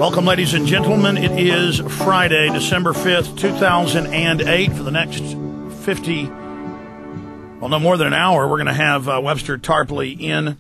Welcome, ladies and gentlemen. It is Friday, December 5th, 2008. For the next 50, well, no more than an hour, we're going to have Webster Tarpley in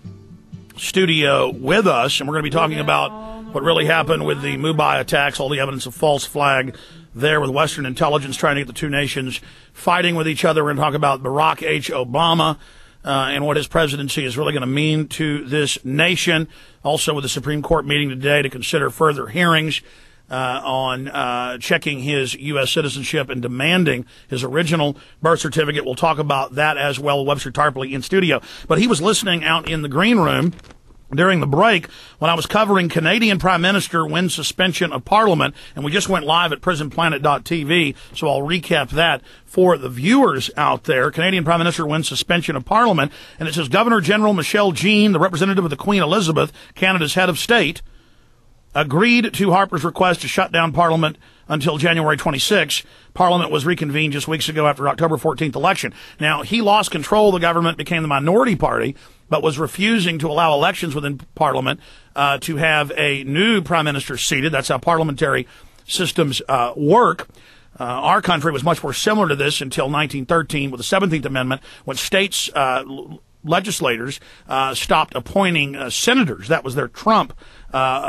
studio with us, and we're going to be talking about what really happened with the Mumbai attacks, all the evidence of false flag there with Western intelligence trying to get the two nations fighting with each other. We're going to talk about Barack H. Obama and what his presidency is really going to mean to this nation. Also, with the Supreme Court meeting today to consider further hearings on checking his U.S. citizenship and demanding his original birth certificate. We'll talk about that as well. Webster Tarpley in studio. But he was listening out in the green room during the break when I was covering Canadian Prime Minister wins suspension of Parliament, and we just went live at prisonplanet.tv, so I'll recap that for the viewers out there. Canadian Prime Minister wins suspension of Parliament, and it says Governor General Michelle Jean, the representative of the Queen Elizabeth, Canada's head of state, agreed to Harper's request to shut down Parliament until January 26. Parliament was reconvened just weeks ago after October 14th election. Now, he lost control of the government, became the minority party, but was refusing to allow elections within Parliament to have a new prime minister seated. That's how parliamentary systems work. Our country was much more similar to this until 1913 with the 17th Amendment, when states' legislators stopped appointing senators. That was their trump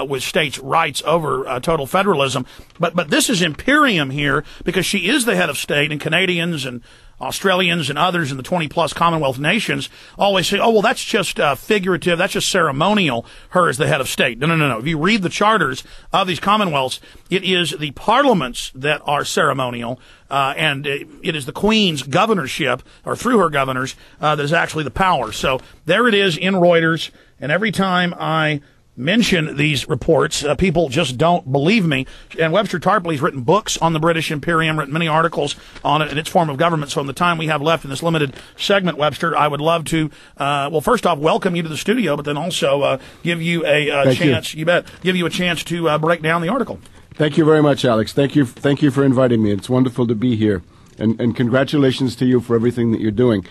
with states' rights over total federalism. But this is Imperium here because she is the head of state, and Canadians and Australians and others in the 20-plus Commonwealth nations always say, oh, well, that's just figurative, that's just ceremonial, her as the head of state. No. If you read the charters of these Commonwealths, it is the parliaments that are ceremonial, and it is the Queen's governorship, or through her governors, that is actually the power. So there it is in Reuters, and every time I mention these reports, people just don't believe me. And Webster Tarpley's written books on the British Imperium, written many articles on it and its form of government. So in the time we have left in this limited segment, Webster, I would love to, well, first off, welcome you to the studio, but then also give you a chance, you bet, give you a chance to break down the article. Thank you very much, Alex. Thank you for inviting me. It's wonderful to be here. And congratulations to you for everything that you're doing.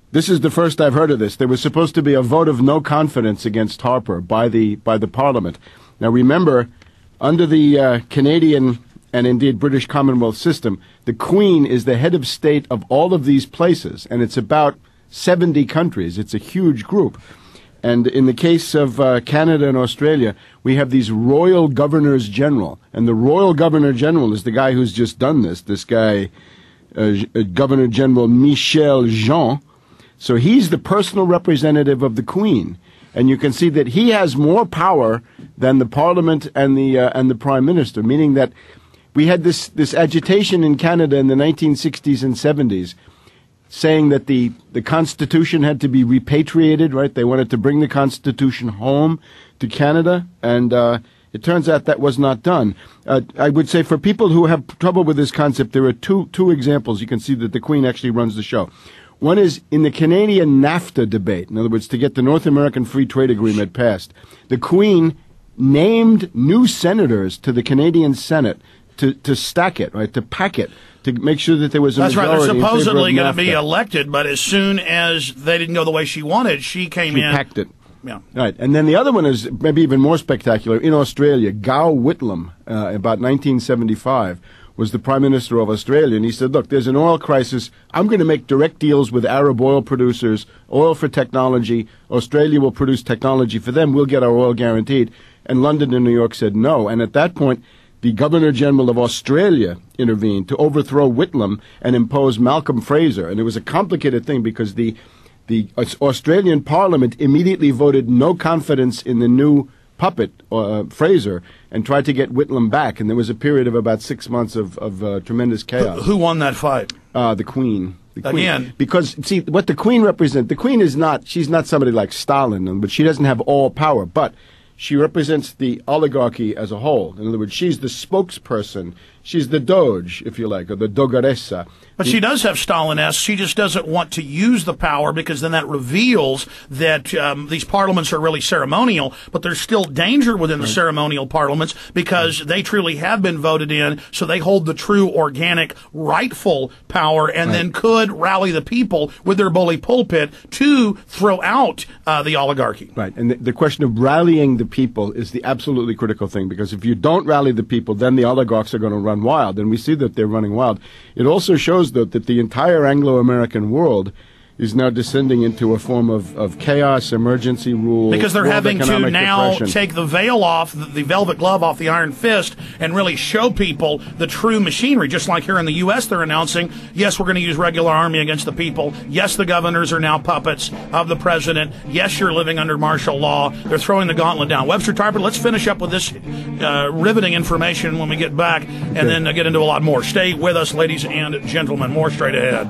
This is the first I've heard of this. There was supposed to be a vote of no confidence against Harper by the Parliament. Now remember, under the Canadian and indeed British Commonwealth system, the Queen is the head of state of all of these places, and it's about 70 countries. It's a huge group. And in the case of Canada and Australia, we have these Royal Governors General, and the Royal Governor General is the guy who's just done this guy, Governor General Michel Jean. So he's the personal representative of the Queen, and you can see that he has more power than the Parliament and the Prime Minister, meaning that we had this agitation in Canada in the 1960s and 70s saying that the Constitution had to be repatriated, right? They wanted to bring the Constitution home to Canada, and it turns out that was not done. I would say for people who have trouble with this concept, there are two examples. You can see that the Queen actually runs the show. One is in the Canadian NAFTA debate, in other words, to get the North American Free Trade Agreement passed. The Queen named new senators to the Canadian Senate to stack it, right, to pack it, to make sure that there was a majority. That's right. They're supposedly going to be elected, but as soon as they didn't go the way she wanted, she came in. She packed it. Yeah. Right. And then the other one is maybe even more spectacular. In Australia, Gow Whitlam, about 1975, was the Prime Minister of Australia, and he said, look, there's an oil crisis. I'm going to make direct deals with Arab oil producers, oil for technology. Australia will produce technology for them. We'll get our oil guaranteed. And London and New York said no. And at that point, the Governor-General of Australia intervened to overthrow Whitlam and impose Malcolm Fraser. And it was a complicated thing because the Australian Parliament immediately voted no confidence in the new puppet, Fraser, and tried to get Whitlam back. And there was a period of about 6 months of tremendous chaos. Who won that fight? The Queen. Again. Because, see, what the Queen represents, the Queen is not, she's not somebody like Stalin, but she doesn't have all power. But she represents the oligarchy as a whole. In other words, she's the spokesperson. She's the Doge, if you like, or the Dogaressa. But she does have Stalin-esque. She just doesn't want to use the power because then that reveals that these parliaments are really ceremonial, but there's still danger within the ceremonial parliaments because they truly have been voted in, so they hold the true, organic, rightful power and then could rally the people with their bully pulpit to throw out the oligarchy. Right, and the question of rallying the people is the absolutely critical thing, because if you don't rally the people, then the oligarchs are going to run wild, and we see that they're running wild. It also shows, though, that the entire Anglo-American world is now descending into a form of chaos, emergency rule. Because they're having to now depression. take the veil off, the velvet glove off the iron fist, and really show people the true machinery. Just like here in the U.S., they're announcing, yes, we're going to use regular army against the people. Yes, the governors are now puppets of the president. Yes, you're living under martial law. They're throwing the gauntlet down. Webster Tarpley, let's finish up with this riveting information when we get back, and then get into a lot more. Stay with us, ladies and gentlemen. More straight ahead.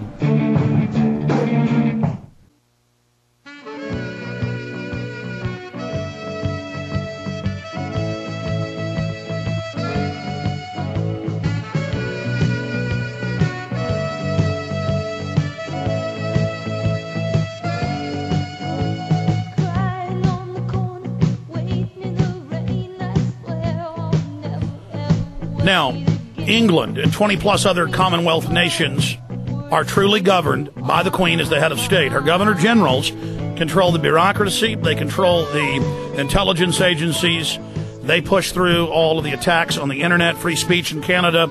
Now, England and 20-plus other Commonwealth nations are truly governed by the Queen as the head of state. Her governor generals control the bureaucracy. They control the intelligence agencies. They push through all of the attacks on the internet, free speech in Canada.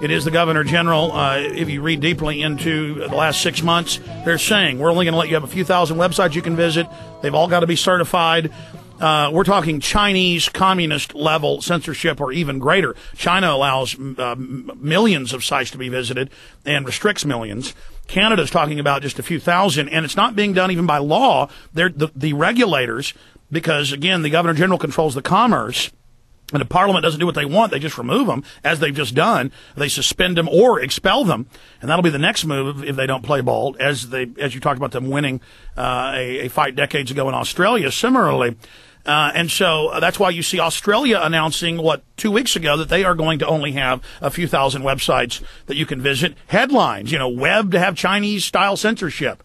It is the governor general. If you read deeply into the last 6 months, they're saying we're only going to let you have a few thousand websites you can visit. They've all got to be certified. We're talking Chinese communist level censorship or even greater. China allows millions of sites to be visited and restricts millions. Canada's talking about just a few thousand, and it's not being done even by law. They're the regulators, because, again, the governor general controls the commerce. And if Parliament doesn't do what they want, they just remove them, as they've just done. They suspend them or expel them, and that'll be the next move if they don't play ball, as you talked about them winning a fight decades ago in Australia. Similarly, and so that's why you see Australia announcing, 2 weeks ago, that they are going to only have a few thousand websites that you can visit. Headlines, web to have Chinese-style censorship.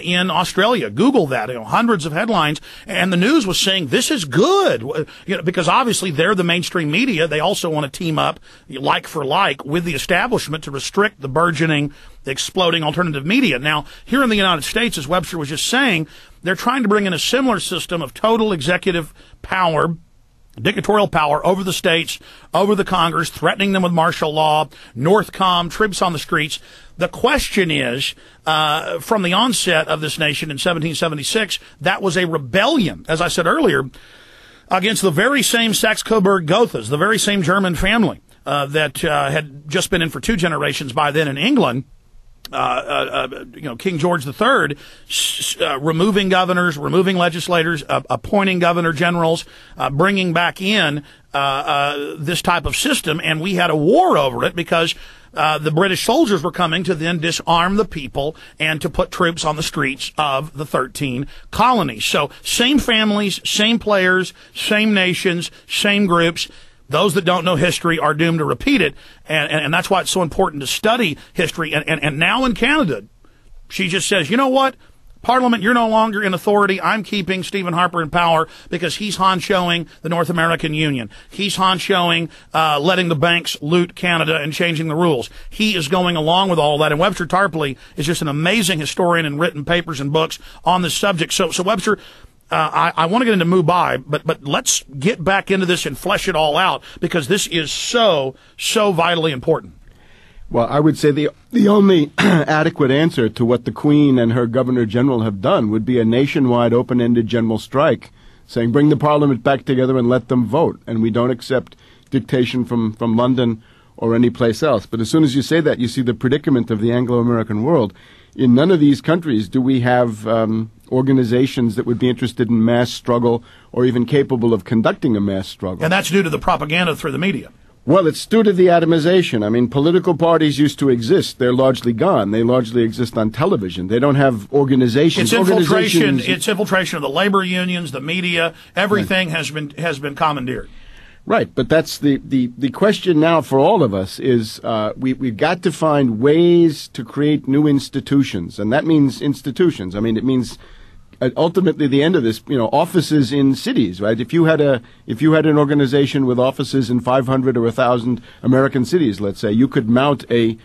In Australia. Google that, hundreds of headlines. And the news was saying this is good, because obviously they're the mainstream media. They also want to team up, like for like, with the establishment to restrict the burgeoning, exploding alternative media. Now, here in the United States, as Webster was just saying, they're trying to bring in a similar system of total executive power, dictatorial power over the states, over the Congress, threatening them with martial law, Northcom, troops on the streets. The question is, from the onset of this nation in 1776, that was a rebellion, as I said earlier, against the very same Saxe-Coburg-Gothas, the very same German family that had just been in for 2 generations by then in England. King George III, removing governors, removing legislators, appointing governor generals, bringing back in this type of system, and we had a war over it because the British soldiers were coming to then disarm the people and to put troops on the streets of the 13 colonies. So same families, same players, same nations, same groups. Those that don't know history are doomed to repeat it, and that's why it's so important to study history. And now in Canada, she just says, you know what? Parliament, you're no longer in authority. I'm keeping Stephen Harper in power because he's honchoing the North American Union. He's honchoing letting the banks loot Canada and changing the rules. He is going along with all that. And Webster Tarpley is just an amazing historian and written papers and books on this subject. So Webster, I want to get into Mumbai, but let's get back into this and flesh it all out, because this is so vitally important. Well, I would say the only adequate answer to what the Queen and her Governor General have done would be a nationwide open-ended general strike, saying bring the Parliament back together and let them vote, and we don't accept dictation from London or any place else. But as soon as you say that, you see the predicament of the Anglo-American world. In none of these countries do we have organizations that would be interested in mass struggle or even capable of conducting a mass struggle. And that's due to the propaganda through the media. Well, it's due to the atomization. I mean, political parties used to exist. They're largely gone. They largely exist on television. They don't have organizations. It's infiltration of the labor unions, the media. Everything has been commandeered. Right, but that's the question now for all of us is we've got to find ways to create new institutions, and that means institutions. I mean, it means ultimately the end of this, offices in cities, right? If you had an organization with offices in 500 or 1,000 American cities, let's say, you could mount a